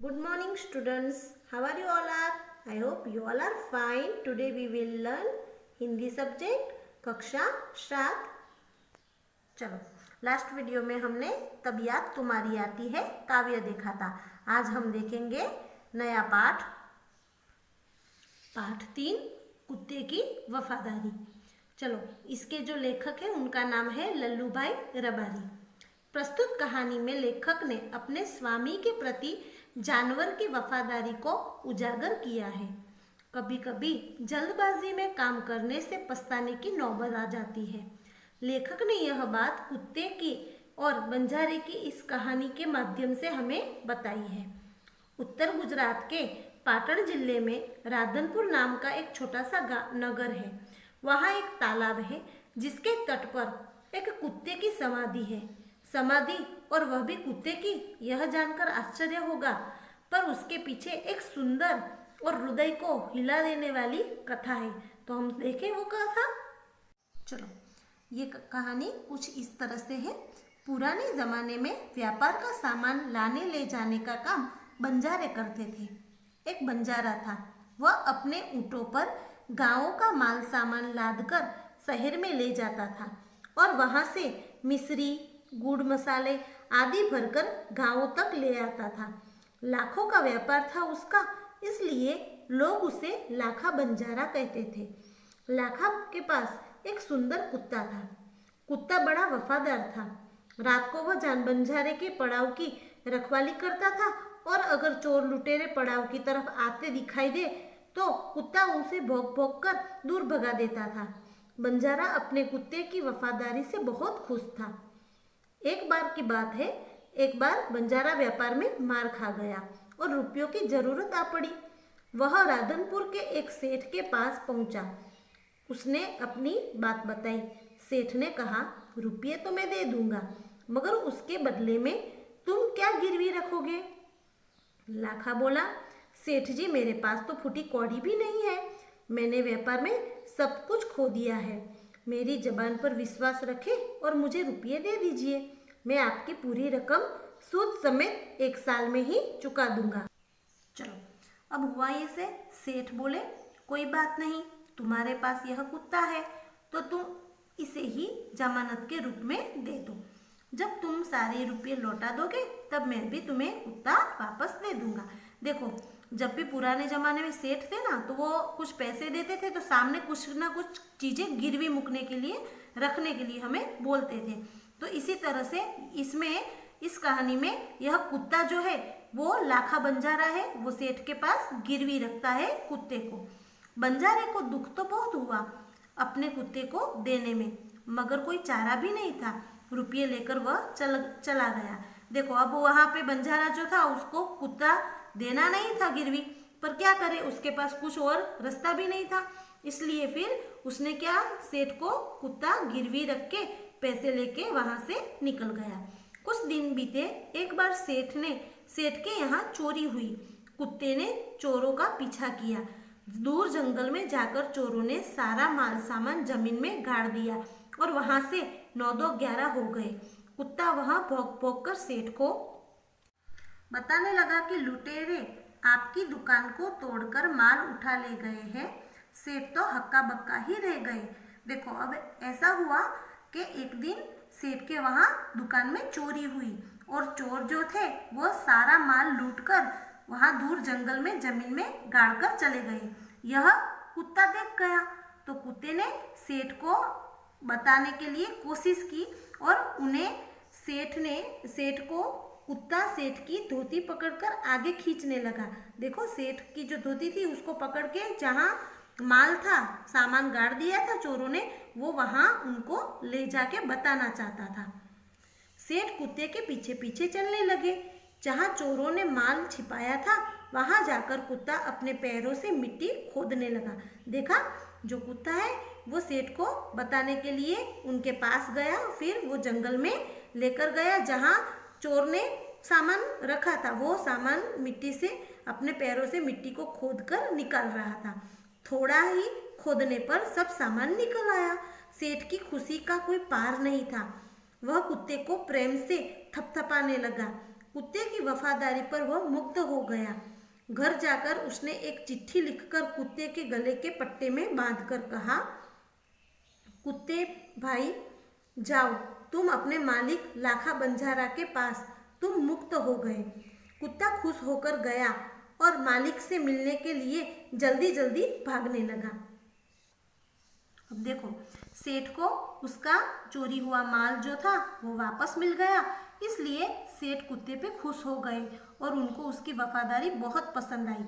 Good morning students. How are you all are? I hope you all are fine. Today we will learn Hindi subject कक्षा 7। चलो, last video में हमने तब याद तुम्हारी आती है काव्य देखा था। आज हम देखेंगे नया पाठ 3 कुत्ते की वफादारी। चलो, इसके जो लेखक हैं उनका नाम है लल्लू भाई रबारी। प्रस्तुत कहानी में लेखक ने अपने स्वामी के प्रति जानवर की वफादारी को उजागर किया है। कभी कभी जल्दबाजी में काम करने से पछताने की नौबत आ जाती है। लेखक ने यह बात कुत्ते की और बंजारे की इस कहानी के माध्यम से हमें बताई है। उत्तर गुजरात के पाटण जिले में राधनपुर नाम का एक छोटा सा नगर है। वहाँ एक तालाब है जिसके तट पर एक कुत्ते की समाधि है। समाधि और वह भी कुत्ते की, यह जानकर आश्चर्य होगा, पर उसके पीछे एक सुंदर और हृदय को हिला देने वाली कथा है। तो हम देखें वो कथा। चलो, ये कहानी कुछ इस तरह से है। पुराने जमाने में व्यापार का सामान लाने ले जाने का काम बंजारे करते थे। एक बंजारा था। वह अपने ऊँटों पर गांवों का माल सामान लादकर शहर में ले जाता था और वहां से मिश्री, गुड़, मसाले आदि भरकर गांवों तक ले आता था। लाखों का व्यापार था उसका, इसलिए लोग उसे लाखा बंजारा कहते थे। लाखा के पास एक सुंदर कुत्ता था। कुत्ता बड़ा वफादार था। रात को वह जान बंजारे के पड़ाव की रखवाली करता था और अगर चोर लुटेरे पड़ाव की तरफ आते दिखाई दे तो कुत्ता उसे भौंक भौंक कर दूर भगा देता था। बंजारा अपने कुत्ते की वफादारी से बहुत खुश था। एक बार की बात है, एक बार बंजारा व्यापार में मार खा गया और रुपयों की जरूरत आ पड़ी। वह राधनपुर के एक सेठ के पास पहुंचा। उसने अपनी बात बताई। सेठ ने कहा, रुपये तो मैं दे दूंगा, मगर उसके बदले में तुम क्या गिरवी रखोगे? लाखा बोला, सेठ जी, मेरे पास तो फूटी कौड़ी भी नहीं है। मैंने व्यापार में सब कुछ खो दिया है। मेरी जबान पर विश्वास रखें और मुझे रुपये दे दीजिए। मैं आपकी पूरी रकम सूद समेत 1 साल में ही चुका दूंगा। चलो, अब हुआ ये से सेठ बोले, कोई बात नहीं, तुम्हारे पास यह कुत्ता है तो तुम इसे ही जमानत के रूप में दे दो। जब तुम सारे रुपये लौटा दोगे तब मैं भी तुम्हें कुत्ता वापस दे दूंगा। देखो, जब भी पुराने जमाने में सेठ थे ना, तो वो कुछ पैसे देते थे तो सामने कुछ ना कुछ चीजें गिरवी मुकने के लिए, रखने के लिए हमें बोलते थे। तो इसी तरह से इस कहानी में यह कुत्ता जो है वो लाखा बंजारा है। वो सेठ के पास गिरवी रखता है कुत्ते को। बंजारे को दुख तो बहुत हुआ अपने कुत्ते को देने में, मगर कोई चारा भी नहीं था। रुपये लेकर वह चला गया। देखो, अब वहां पे बंजारा जो था उसको कुत्ता देना नहीं था गिरवी, पर क्या करे, उसके पास कुछ और रास्ता भी नहीं था। इसलिए फिर उसने क्या, सेठ को कुत्ता गिरवी रख के पैसे लेके वहां से निकल गया। कुछ दिन बीते। एक बार सेठ के यहाँ चोरी हुई। कुत्ते ने चोरों का पीछा किया। दूर जंगल में जाकर चोरों ने सारा माल सामान जमीन में गाड़ दिया और वहां से 9-11 हो गए। कुत्ता वहां भौंक भौंक कर सेठ को बताने लगा कि लुटेरे आपकी दुकान को तोड़कर माल उठा ले गए हैं। सेठ तो हक्का बक्का ही रह गए। देखो, अब ऐसा हुआ कि एक दिन सेठ के वहाँ दुकान में चोरी हुई और चोर जो थे वो सारा माल लूटकर वहाँ दूर जंगल में जमीन में गाड़कर चले गए। यह कुत्ता देख गया तो कुत्ते ने सेठ को बताने के लिए कोशिश की और सेठ को कुत्ता सेठ की धोती पकड़कर आगे खींचने लगा। देखो, सेठ की जो धोती थी उसको पकड़ के जहाँ माल था, सामान गाड़ दिया था चोरों ने, वो वहां उनको ले जाके बताना चाहता था। सेठ कुत्ते के पीछे पीछे चलने लगे। जहां चोरों ने माल छिपाया था वहां जाकर कुत्ता अपने पैरों से मिट्टी खोदने लगा। देखा, जो कुत्ता है वो सेठ को बताने के लिए उनके पास गया। फिर वो जंगल में लेकर गया जहां चोर ने सामान रखा था। वो सामान मिट्टी से अपने पैरों से मिट्टी को खोद कर निकाल रहा था। थोड़ा ही खोदने पर सब सामान निकल आया। सेठ की खुशी का कोई पार नहीं था। वह कुत्ते को प्रेम से थपथपाने लगा। कुत्ते की वफादारी पर वह मुग्ध हो गया। घर जाकर उसने एक चिट्ठी लिखकर कुत्ते के गले के पट्टे में बांधकर कहा, कुत्ते भाई जाओ, तुम अपने मालिक लाखा बंजारा के पास, तुम मुक्त हो गए। कुत्ता खुश होकर गया और मालिक से मिलने के लिए जल्दी जल्दी भागने लगा। अब देखो, सेठ को उसका चोरी हुआ माल जो था वो वापस मिल गया, इसलिए सेठ कुत्ते पे खुश हो गए और उनको उसकी वफादारी बहुत पसंद आई।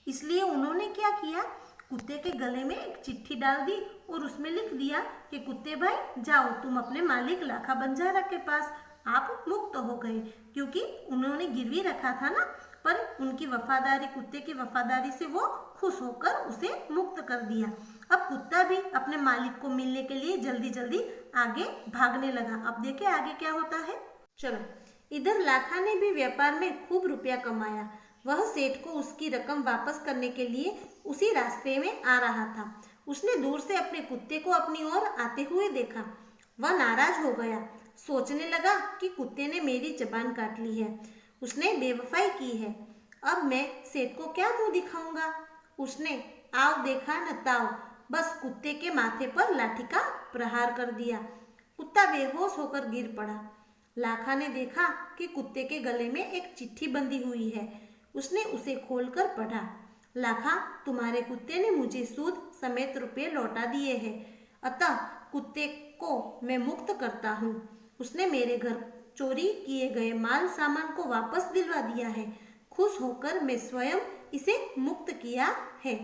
इसलिए उन्होंने क्या किया, कुत्ते के गले में एक चिट्ठी डाल दी और उसमें लिख दिया कि कुत्ते भाई जाओ, तुम अपने मालिक लाखा बंजारा के पास, आप मुक्त हो गए। क्योंकि उन्होंने गिरवी रखा था ना, पर उनकी वफादारी, कुत्ते की वफादारी से वो खुश होकर उसे मुक्त कर दिया। अब कुत्ता भी अपने मालिक को मिलने के लिए जल्दी जल्दी आगे भागने लगा। अब देखे आगे क्या होता है। चलो, इधर लाखा ने भी व्यापार में खूब रुपया कमाया। वह सेठ को उसकी रकम वापस करने के लिए उसी रास्ते में आ रहा था। उसने दूर से अपने कुत्ते को अपनी ओर आते हुए देखा। वह नाराज हो गया, सोचने लगा कि कुत्ते ने मेरी जबान काट ली है, उसने बेवफाई की है। अब मैं सेठ को क्या मुंह दिखाऊंगा। उसने आओ देखा न ताओ, बस कुत्ते के माथे पर लाठी का प्रहार कर दिया। कुत्ता बेहोश होकर गिर पड़ा। लाखा ने देखा कि कुत्ते के गले में एक चिट्ठी बंधी हुई है। उसने उसे खोलकर पढ़ा, लाखा, तुम्हारे कुत्ते ने मुझे सूद समेत रुपये लौटा दिए हैं, अतः कुत्ते को मैं मुक्त करता हूँ। उसने मेरे घर चोरी किए गए माल सामान को वापस दिलवा दिया है। खुश होकर मैं स्वयं इसे मुक्त किया है।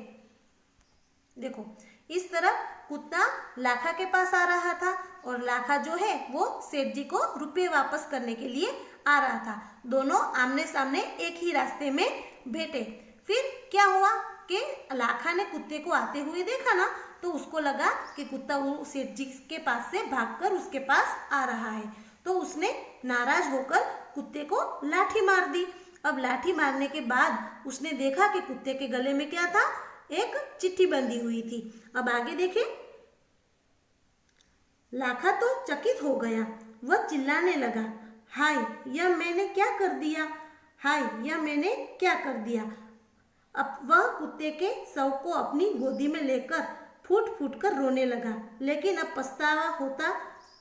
देखो, इस तरह कुत्ता लाखा के पास आ रहा था और लाखा जो है वो सेठ जी को रुपये वापस करने के लिए आ रहा था। दोनों आमने सामने एक ही रास्ते में बैठे। फिर क्या हुआ कि लाखा ने कुत्ते को आते हुए देखा ना, तो उसको लगा कि कुत्ता वो सेठ जी के पास से भागकर उसके पास आ रहा है, तो उसने नाराज होकर कुत्ते को लाठी मार दी। अब लाठी मारने के बाद उसने देखा कि कुत्ते के गले में क्या था, एक चिट्ठी बंधी हुई थी। अब आगे देखें। लाखा तो चकित हो गया। वह चिल्लाने लगा, हाय, यह मैंने क्या कर दिया, हाय, यह मैंने क्या कर दिया। अब वह कुत्ते के शव को अपनी गोदी में लेकर फूट फूट कर रोने लगा। लेकिन अब पछतावा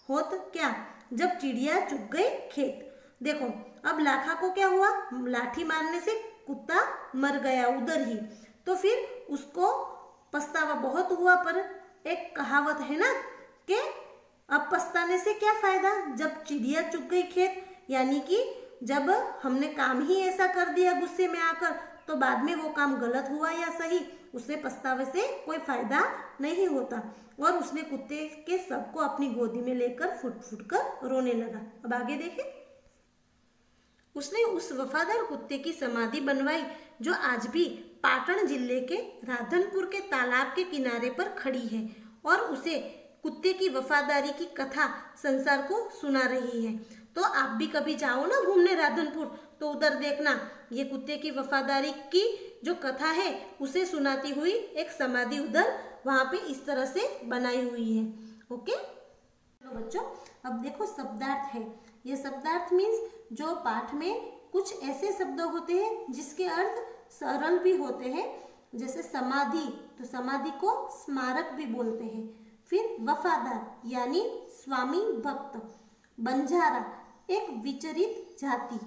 होत क्या, जब चिड़िया चुग गई खेत। देखो, अब लाखा को क्या हुआ, लाठी मारने से कुत्ता मर गया उधर ही, तो फिर उसको पछतावा बहुत हुआ। पर एक कहावत है ना कि अब पछताने से क्या फायदा, जब चिड़िया चुग गई खेत, यानी कि जब हमने काम ही ऐसा कर दिया गुस्से में आकर, तो बाद में वो काम गलत हुआ या सही, उससे पछतावे से कोई फायदा नहीं होता। और उसने कुत्ते के शव को अपनी गोदी में लेकर फुट फुट कर रोने लगा। अब आगे देखें। उसने उस वफादार कुत्ते की समाधि बनवाई जो आज भी पाटन जिले के राधनपुर के तालाब के किनारे पर खड़ी है और उसे कुत्ते की वफादारी की कथा संसार को सुना रही है। तो आप भी कभी जाओ ना घूमने राधनपुर, तो उधर देखना ये कुत्ते की वफादारी की जो कथा है उसे सुनाती हुई एक समाधि उधर वहाँ पे इस तरह से बनाई हुई है। ओके, तो बच्चों अब देखो शब्दार्थ है। ये शब्दार्थ मीन्स जो पाठ में कुछ ऐसे शब्द होते हैं जिसके अर्थ सरल भी होते हैं, जैसे समाधि, तो समाधि को स्मारक भी बोलते हैं। फिर वफादार यानी स्वामी भक्त, बंजारा एक विचरित जाति,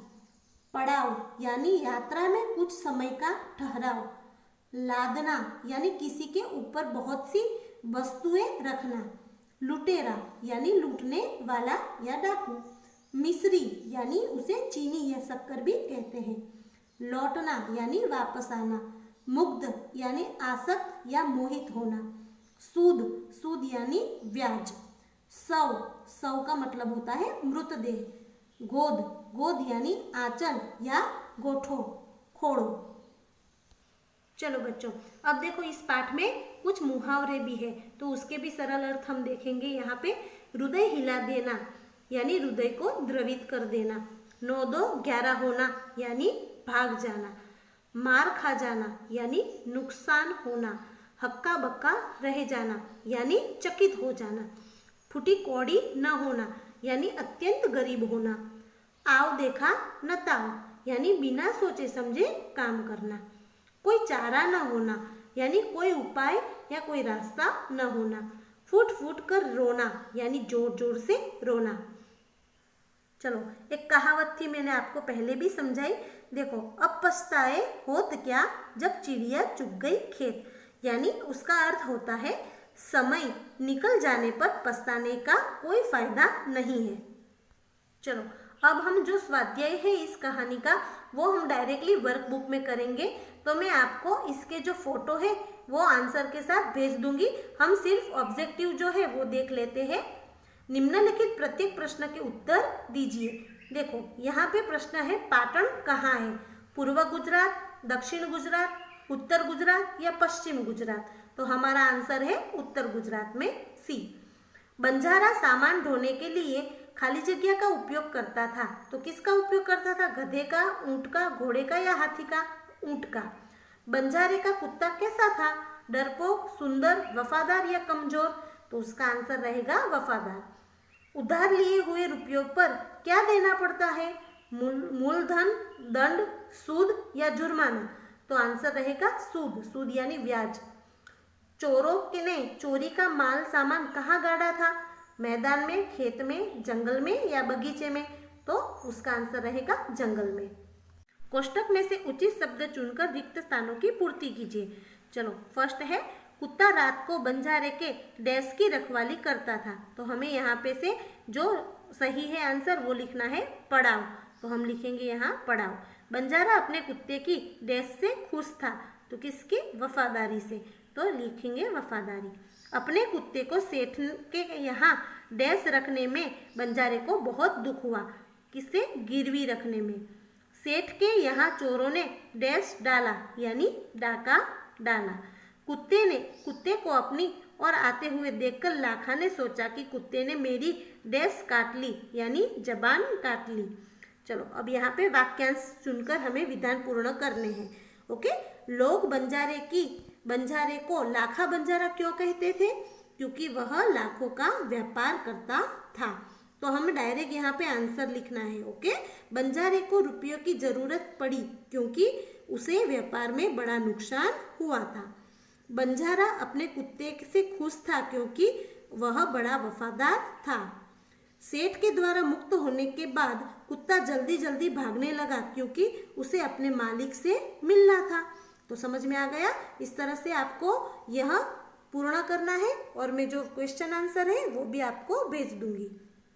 पड़ाव यानी यात्रा में कुछ समय का ठहराव, लादना यानी किसी के ऊपर बहुत सी वस्तुएं रखना, लुटेरा यानी लूटने वाला या डाकू, मिस्री यानी उसे चीनी या शक्कर भी कहते हैं, लौटना यानी वापस आना, मुग्ध यानी आसक्त या मोहित होना, सूद, सूद यानी ब्याज, सव, सव का मतलब होता है मृतदेह, गोद, गोद यानी आंचल या गोठो, खोड़ो। चलो बच्चों, अब देखो इस पाठ में कुछ मुहावरे भी है, तो उसके भी सरल अर्थ हम देखेंगे। यहाँ पे हृदय हिला देना यानी हृदय को द्रवित कर देना, 9-2-11 होना यानी भाग जाना, मार खा जाना यानी नुकसान होना, हक्का बक्का रह जाना यानी चकित हो जाना, फूटी कौड़ी न होना यानी अत्यंत गरीब होना, आव देखा न ताव, यानी बिना सोचे समझे काम करना। कोई चारा न होना, यानी कोई उपाय या कोई रास्ता न होना। फूट फूट कर रोना, यानी जोर जोर से रोना। चलो, एक कहावत थी, मैंने आपको पहले भी समझाई। देखो, अब पछताए होत क्या जब चिड़िया चुग गई खेत, यानी उसका अर्थ होता है समय निकल जाने पर पछताने का कोई फायदा नहीं है। चलो, अब हम जो स्वाध्याय है इस कहानी का वो हम डायरेक्टली वर्कबुक में करेंगे, तो मैं आपको इसके जो फोटो है वो आंसर के साथ भेज दूंगी। हम सिर्फ ऑब्जेक्टिव जो है वो देख लेते हैं। निम्नलिखित प्रत्येक प्रश्न के उत्तर दीजिए। देखो, यहाँ पे प्रश्न है, पाटण कहाँ है? पूर्व गुजरात, दक्षिण गुजरात, उत्तर गुजरात या पश्चिम गुजरात? तो हमारा आंसर है उत्तर गुजरात में सी। बंजारा सामान ढोने के लिए खाली जगह का उपयोग करता था, तो किसका उपयोग करता था? गधे का, ऊंट का, घोड़े का या हाथी का? ऊंट का। बंजारे का कुत्ता कैसा था? डरपोक, सुंदर, वफादार या कमजोर? तो उसका आंसर रहेगा वफादार। उधार लिए हुए रुपयों पर क्या देना पड़ता है? मूलधन, दंड, सूद या जुर्माना? तो आंसर रहेगा सूद। सूद यानी ब्याज। चोरों ने चोरी का माल सामान कहाँ गाड़ा था? मैदान में, खेत में, जंगल में या बगीचे में? तो उसका आंसर रहेगा जंगल में। कोष्टक में से उचित शब्द चुनकर रिक्त स्थानों की पूर्ति कीजिए। चलो, फर्स्ट है, कुत्ता रात को बंजारे के डैश की रखवाली करता था। तो हमें यहाँ पे से जो सही है आंसर वो लिखना है पड़ाव। तो हम लिखेंगे यहाँ पड़ाव। बंजारा अपने कुत्ते की डैश से खुश था, तो किसकी? वफादारी से। तो लिखेंगे वफादारी। अपने कुत्ते को सेठ के यहाँ डैश रखने में बंजारे को बहुत दुख हुआ। किससे? गिरवी रखने में। सेठ के यहाँ चोरों ने डैश डाला, यानी डाका डाला। कुत्ते को अपनी और आते हुए देखकर लाखा ने सोचा कि कुत्ते ने मेरी डैश काट ली, यानी जबान काट ली। चलो, अब यहाँ पे वाक्यांश चुनकर हमें विधान पूर्ण करने हैं। ओके, लोग बंजारे को लाखा बंजारा क्यों कहते थे? क्योंकि वह लाखों का व्यापार करता था। तो हमें डायरेक्ट यहाँ पे आंसर लिखना है। ओके, बंजारे को रुपयों की जरूरत पड़ी क्योंकि उसे व्यापार में बड़ा नुकसान हुआ था। बंजारा अपने कुत्ते से खुश था क्योंकि वह बड़ा वफादार था। सेठ के द्वारा मुक्त होने के बाद कुत्ता जल्दी जल्दी भागने लगा क्योंकि उसे अपने मालिक से मिलना था। तो समझ में आ गया? इस तरह से आपको यह पूर्ण करना है और मैं जो क्वेश्चन आंसर है वो भी आपको भेज दूंगी।